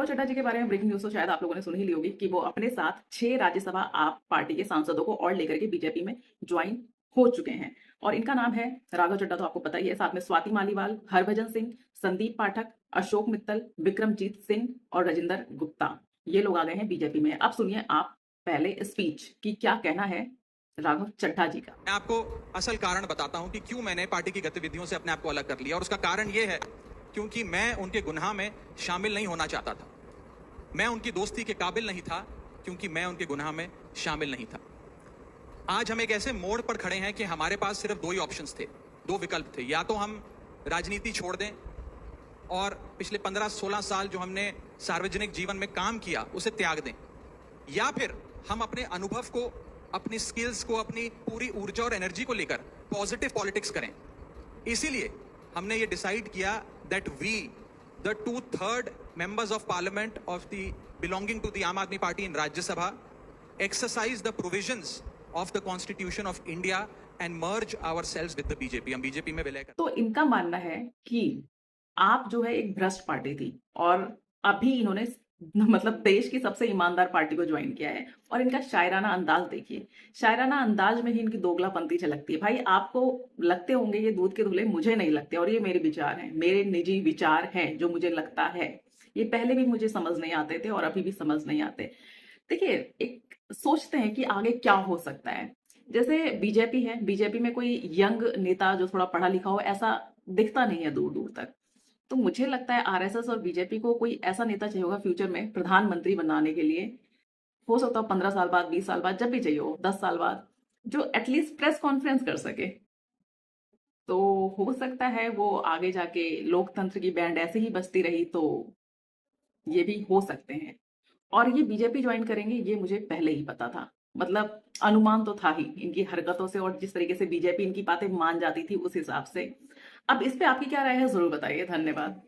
राघव चड्ढा जी के बारे में ब्रेकिंग न्यूज़ तो शायद आप लोगों ने सुन ही ली होगी कि वो अपने साथ 6 राज्यसभा आप पार्टी के सांसदों को और लेकर के बीजेपी में ज्वाइन हो चुके हैं। और इनका नाम है राघव चड्ढा, तो आपको पता ही है। साथ में स्वाति मालीवाल, हरभजन सिंह, संदीप पाठक, अशोक मित्तल, विक्रमजीत सिंह और राजिंदर गुप्ता। ये लोग आ गए हैं बीजेपी में। अब सुनिए आप पहले स्पीच कि क्या कहना है राघव चड्ढा जी का। मैं आपको असल कारण बताता हूं कि क्यों मैंने पार्टी की गतिविधियों से अपने आप को अलग कर लिया, और उसका कारण यह है क्योंकि मैं उनके गुनाह में शामिल नहीं होना चाहता था। मैं उनकी दोस्ती के काबिल नहीं था क्योंकि मैं उनके गुनाह में शामिल नहीं था। आज हम एक ऐसे मोड़ पर खड़े हैं कि हमारे पास सिर्फ दो ही ऑप्शंस थे, दो विकल्प थे। या तो हम राजनीति छोड़ दें और पिछले 15-16 साल जो हमने सार्वजनिक जीवन में काम किया उसे त्याग दें, या फिर हम अपने अनुभव को, अपनी स्किल्स को, अपनी पूरी ऊर्जा और एनर्जी को लेकर पॉजिटिव पॉलिटिक्स करें। इसीलिए हमने ये डिसाइड किया that we the 2/3 members of parliament of the belonging to the Aam Aadmi Party in Rajya Sabha exercise the provisions of the Constitution of India and merge ourselves with the BJP. हम BJP में विलय कर। तो इनका मानना है कि आप जो है एक भ्रष्ट पार्टी थी और अभी इन्होंने मतलब देश की सबसे ईमानदार पार्टी को ज्वाइन किया है। और इनका शायराना अंदाज देखिए, शायराना अंदाज में ही इनकी दोगलापंती झलकती है। भाई आपको लगते होंगे ये दूध के धुले, मुझे नहीं लगते। और ये मेरे विचार हैं, मेरे निजी विचार हैं जो मुझे लगता है। ये पहले भी मुझे समझ नहीं आते थे और अभी भी समझ नहीं आते। देखिए, एक सोचते हैं कि आगे क्या हो सकता है। जैसे बीजेपी है, बीजेपी में कोई यंग नेता जो थोड़ा पढ़ा लिखा हो ऐसा दिखता नहीं है दूर दूर तक। तो मुझे लगता है आरएसएस और बीजेपी को कोई ऐसा नेता चाहिए होगा फ्यूचर में प्रधानमंत्री बनाने के लिए। हो सकता है 15 साल बाद, 20 साल बाद, जब भी चाहिए हो, 10 साल बाद, जो एटलीस्ट प्रेस कॉन्फ्रेंस कर सके। तो हो सकता है वो आगे जाके लोकतंत्र की बैंड ऐसे ही बजती रही तो ये भी हो सकते हैं। और ये बीजेपी ज्वाइन करेंगे ये मुझे पहले ही पता था। मतलब अनुमान तो था ही इनकी हरकतों से और जिस तरीके से बीजेपी इनकी बातें मान जाती थी उस हिसाब से। अब इस पे आपकी क्या राय है जरूर बताइए। धन्यवाद।